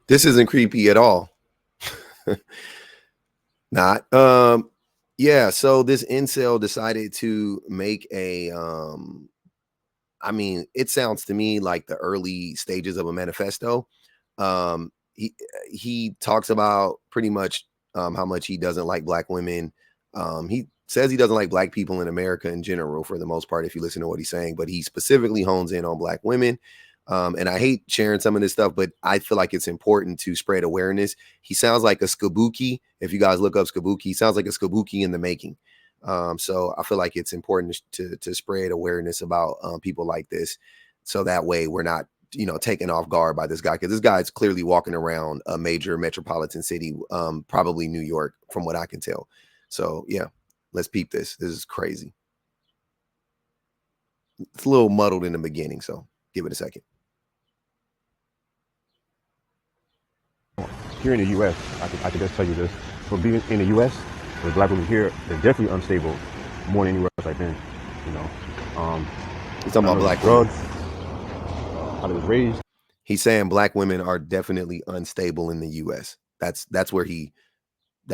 This isn't creepy at all. Not. Yeah, so this incel decided to make a I mean, it sounds to me like the early stages of a manifesto. Um he talks about pretty much how much he doesn't like black women. He says he doesn't like black people in America in general for the most part if you listen to what he's saying, but he specifically hones in on black women. And I hate sharing some of this stuff, but I feel like it's important to spread awareness. He sounds like a Skiboky. If you guys look up Skiboky, he sounds like a Skiboky in the making. So I feel like it's important to spread awareness about people like this, so that way we're not taken off guard by this guy, because this guy is clearly walking around a major metropolitan city, probably New York, from what I can tell. So yeah, let's peep this. This is crazy. It's a little muddled in the beginning, so give it a second. Here in the U.S., I can just tell you this: for being in the U.S., the black women here, they're definitely unstable more than anywhere else I've been. You know, He's talking about black drugs, how they was raised. He's saying black women are definitely unstable in the U.S. That's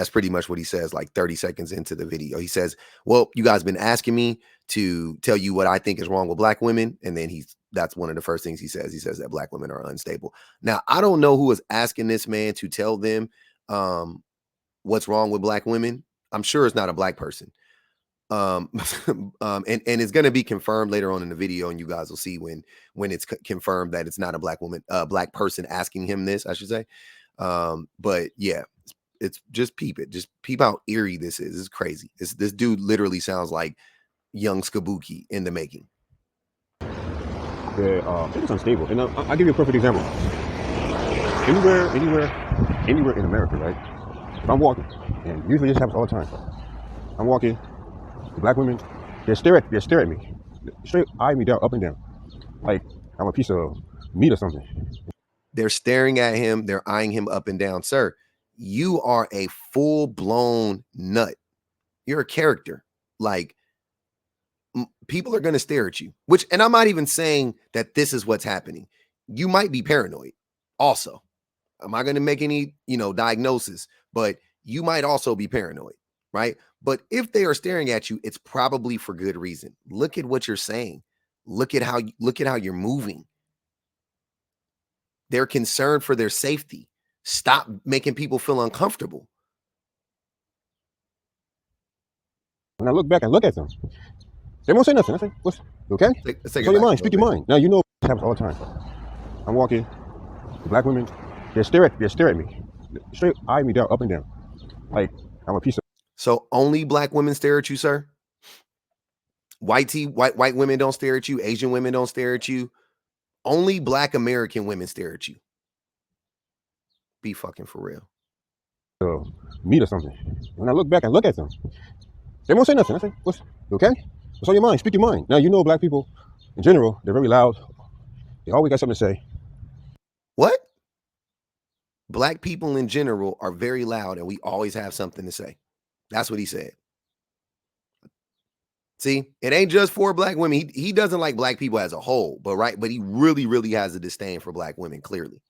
pretty much what he says, like 30 seconds into the video. He says, well, you guys been asking me to tell you what I think is wrong with black women. And then that's one of the first things he says. He says that black women are unstable. Now, I don't know who is asking this man to tell them what's wrong with black women. I'm sure it's not a black person. And it's going to be confirmed later on in the video, and you guys will see when it's confirmed that it's not a black woman, black person asking him this, I should say. But yeah, it's just peep it. Just peep how eerie this is. This is crazy. This dude literally sounds like young Skiboky in the making. They're it's unstable. And I'll give you a perfect example. Anywhere in America, right? If I'm walking, and usually this happens all the time. I'm walking, the black women, they stare at me. They straight eye me down, up and down, like I'm a piece of meat or something. They're staring at him. They're eyeing him up and down. Sir, you are a full-blown nut. You're a character. Like, people are going to stare at you, and I'm not even saying that this is what's happening. You might be paranoid also. I'm not going to make any, diagnosis, but you might also be paranoid, right? But if they are staring at you, it's probably for good reason. Look at what you're saying. Look at how you're moving. They're concerned for their safety. Stop making people feel uncomfortable. When I look back and look at them, they won't say nothing. I say, "What's okay? Say your mind. Speak your mind." Now you know this happens all the time. I'm walking, the black women, they stare at me, they straight eye me down, up and down, like I'm a piece of. So only black women stare at you, sir? White women don't stare at you. Asian women don't stare at you. Only black American women stare at you. Be fucking for real. Meat or something. When I look back and look at them, they won't say nothing. I say, "What's okay? What's on your mind? Speak your mind." Now you know black people, in general, they're very loud. They always got something to say. What? Black people in general are very loud, and we always have something to say. That's what he said. See, it ain't just for black women. He doesn't like black people as a whole, but he really, really has a disdain for black women, clearly.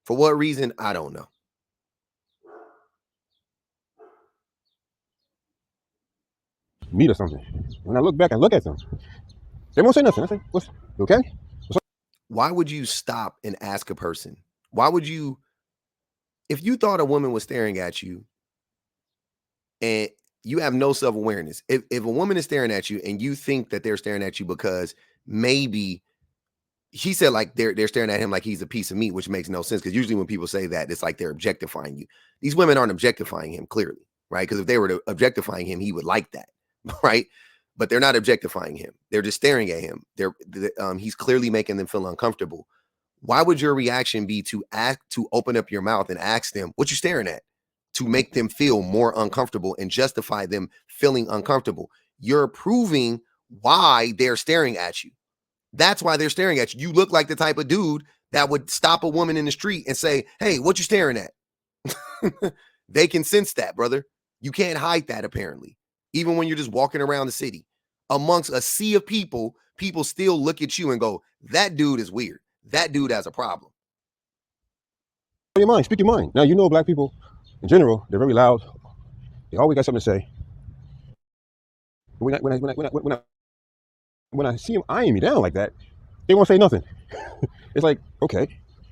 For what reason? I don't know. Meat or something. When I look back and look at them, they won't say nothing. I say, "What's okay?" Why would you stop and ask a person? Why would you, if you thought a woman was staring at you and you have no self-awareness, if a woman is staring at you and you think that they're staring at you because maybe he said like they're staring at him like he's a piece of meat, which makes no sense, because usually when people say that, it's like they're objectifying you. These women aren't objectifying him, clearly, right? Because if they were objectifying him, he would like that, right? But they're not objectifying him. They're just staring at him. He's clearly making them feel uncomfortable. Why would your reaction be to open up your mouth and ask them what you staring at, to make them feel more uncomfortable and justify them feeling uncomfortable? You're proving why they're staring at you. That's why they're staring at you. You look like the type of dude that would stop a woman in the street and say, "Hey, what you staring at?" They can sense that, brother. You can't hide that, apparently. Even when you're just walking around the city amongst a sea of people, people still look at you and go, "That dude is weird. That dude has a problem." your mind. Speak your mind. Now, you know, black people in general, they're very loud. They always got something to say. When I see them eyeing me down like that, they won't say nothing. It's like, okay,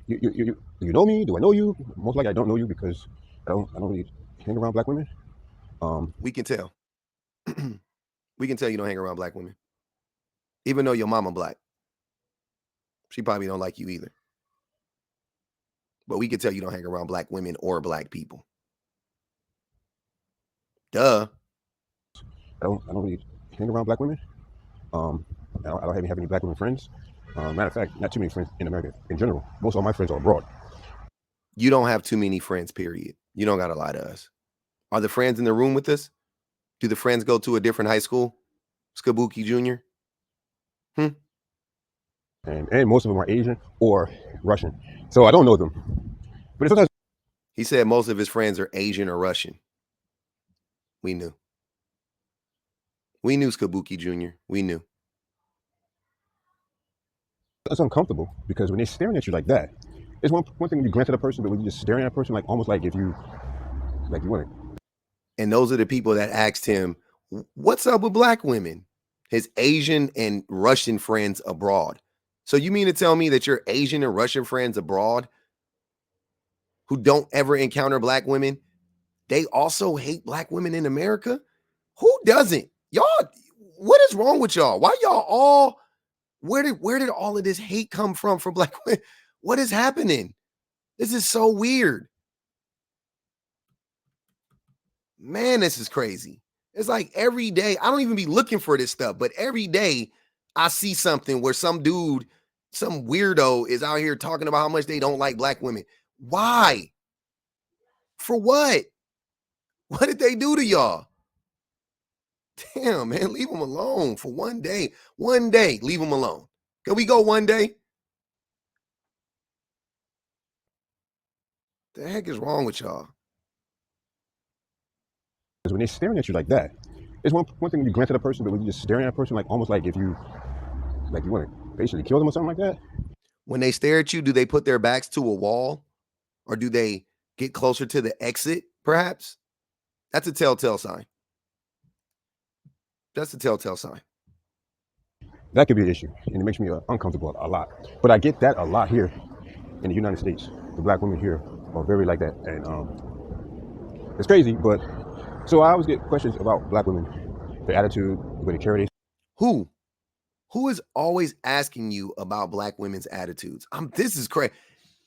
do you know me? Do I know you? Most likely, I don't know you because I don't really hang around black women. We can tell. We can tell you don't hang around black women, even though your mama black. She probably don't like you either. But we can tell you don't hang around black women or black people. Duh. I don't really hang around black women. I don't have any black women friends. Matter of fact, not too many friends in America in general. Most of my friends are abroad. You don't have too many friends, period. You don't got to lie to us. Are the friends in the room with us? Do the friends go to a different high school? Skiboky Jr.? And most of them are Asian or Russian. So I don't know them. But sometimes he said most of his friends are Asian or Russian. We knew. We knew Skiboky Jr. We knew. It's uncomfortable because when they're staring at you like that, it's one thing when you glance at a person, but when you're just staring at a person, like almost like if you want it. And those are the people that asked him, what's up with black women? His Asian and Russian friends abroad. So you mean to tell me that your Asian and Russian friends abroad who don't ever encounter black women, they also hate black women in America? Who doesn't? Y'all, what is wrong with y'all? Why y'all all, where did all of this hate come from for black women? What is happening? This is so weird. Man, this is crazy. It's like every day, I don't even be looking for this stuff, but every day I see something where some dude, some weirdo is out here talking about how much they don't like black women. Why? For what? What did they do to y'all? Damn, man, leave them alone for one day. One day, leave them alone. Can we go one day? The heck is wrong with y'all? Because when they're staring at you like that, it's one thing when you glance at a person, but when you're just staring at a person, like almost like if you want to basically kill them or something like that. When they stare at you, do they put their backs to a wall? Or do they get closer to the exit, perhaps? That's a telltale sign. That's a telltale sign. That could be an issue, and it makes me uncomfortable a lot. But I get that a lot here in the United States. The black women here are very like that, and it's crazy. But so I always get questions about black women, their attitude, the way they carry themselves. Who is always asking you about black women's attitudes? This is crazy.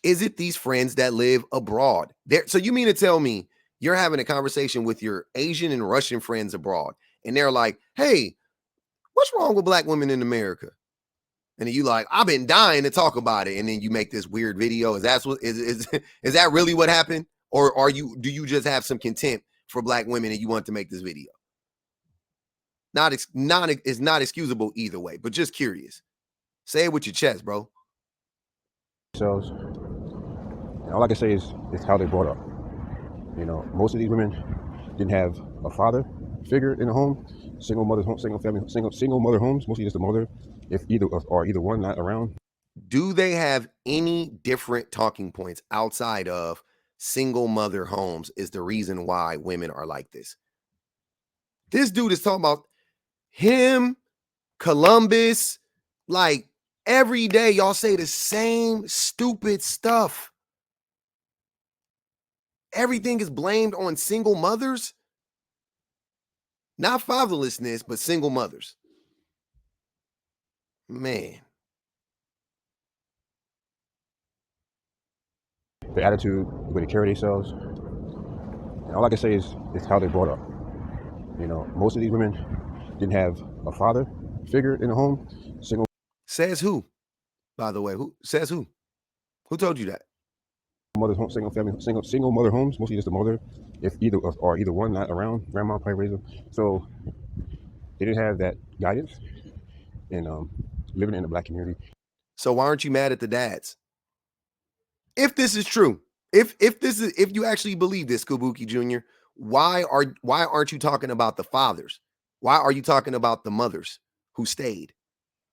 Is it these friends that live abroad? So you mean to tell me you're having a conversation with your Asian and Russian friends abroad, and they're like, hey, what's wrong with black women in America? And then you like, I've been dying to talk about it. And then you make this weird video. Is that really what happened? Or do you just have some contempt for black women and you want to make this video? It's not excusable either way, but just curious. Say it with your chest, bro. And all I can say is how they brought up. You know, most of these women didn't have a father figure in the home. Single mother home, single family, single mother homes. Mostly just the mother, if either one not around. Do they have any different talking points outside of single mother homes? Is the reason why women are like this? This dude is talking about him, Columbus, like every day y'all say the same stupid stuff. Everything is blamed on single mothers. Not fatherlessness, but single mothers. Man. The attitude, the way they carry themselves. And all I can say is how they brought up. You know, most of these women didn't have a father figure in the home. Single. Says who? By the way, who says who? Who told you that? Mother home, single family, single mother homes. Mostly just the mother, if either one not around. Grandma probably raised them. So they didn't have that guidance. And living in the black community. So why aren't you mad at the dads? If this is true, if you actually believe this, Skiboky Jr., why aren't you talking about the fathers? Why are you talking about the mothers who stayed?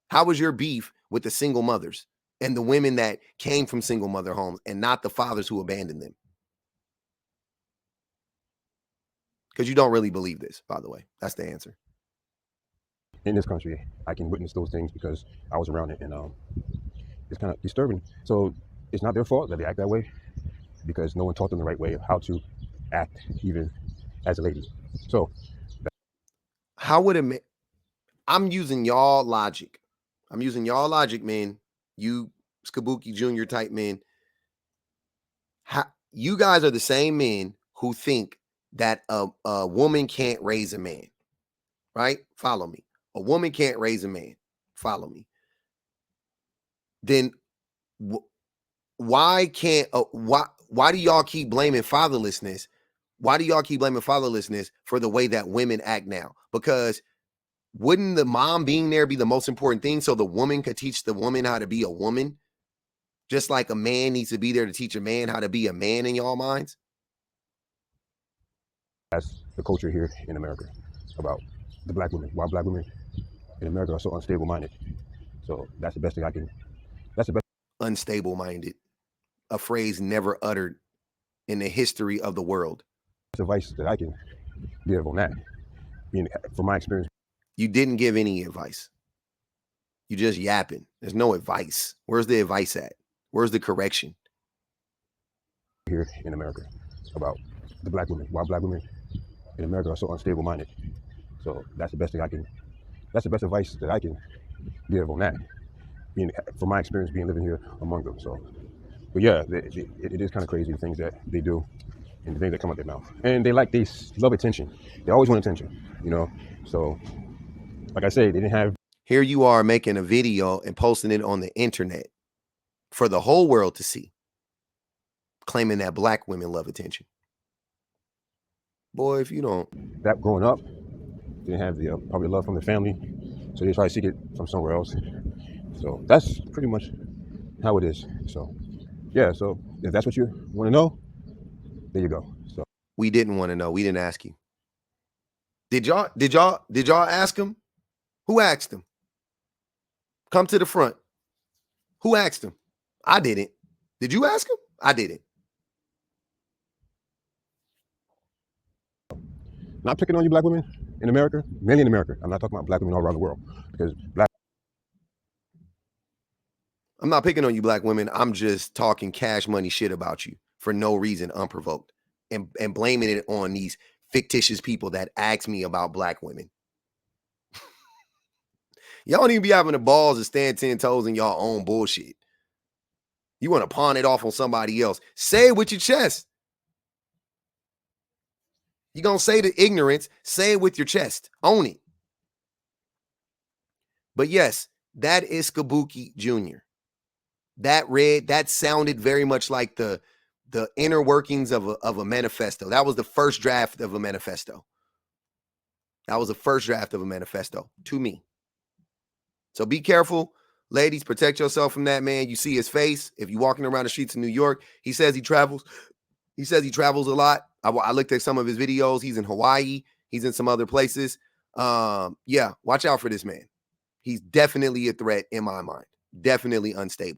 How was your beef with the single mothers? and the women that came from single mother homes and not the fathers who abandoned them. Because you don't really believe this, by the way. That's the answer. In this country, I can witness those things because I was around it, and it's kind of disturbing. So it's not their fault that they act that way, because no one taught them the right way of how to act, even as a lady. So how would it? I'm using y'all logic. I'm using y'all logic, man. You Skiboky Jr. type men. You guys are the same men who think that a woman can't raise a man, right? Follow me. A woman can't raise a man. Follow me. Then why can't why do y'all keep blaming fatherlessness? Why do y'all keep blaming fatherlessness for the way that women act now? Because wouldn't the mom being there be the most important thing so the woman could teach the woman how to be a woman? Just like a man needs to be there to teach a man how to be a man in y'all minds? that's the culture here in America about the black women. Why black women in America are so unstable-minded. So that's the best thing I can. That's the best. Unstable-minded, a phrase never uttered in the history of the world. Advice that I can give on that, from my experience. You didn't give any advice. You just yapping. There's no advice. Where's the advice at? Where's the correction? Here in America about the black women. Why black women in America are so unstable-minded. So that's the best thing I can. That's the best advice that I can give on that, from my experience being living here among them. So, but yeah, it is kind of crazy the things that they do and the things that come out their mouth. And they love attention. They always want attention, So, like I say, they didn't have. Here you are making a video and posting it on the internet for the whole world to see, claiming that black women love attention. Boy, if you don't. That growing up, didn't have the probably love from the family, so they try to seek it from somewhere else. So that's pretty much how it is. So yeah, so if that's what you want to know, there you go. So we didn't want to know. We didn't ask you. Did y'all ask him? Who asked him? Come to the front. Who asked him? I didn't. Did you ask him? I didn't. Not picking on you black women in America, mainly in America. I'm not talking about black women all around the world, because I'm not picking on you black women. I'm just talking cash money shit about you for no reason, unprovoked, and blaming it on these fictitious people that ask me about black women. Y'all don't even be having the balls to stand 10 toes in y'all own bullshit. You want to pawn it off on somebody else. Say it with your chest. You're going to say the ignorance, say it with your chest. Own it. But yes, that is Skiboky Jr. That sounded very much like the inner workings of a manifesto. That was the first draft of a manifesto. That was the first draft of a manifesto to me. So be careful, ladies. Protect yourself from that man. You see his face. If you're walking around the streets of New York, he says he travels. He says he travels a lot. I looked at some of his videos. He's in Hawaii. He's in some other places. Yeah, watch out for this man. He's definitely a threat in my mind. Definitely unstable.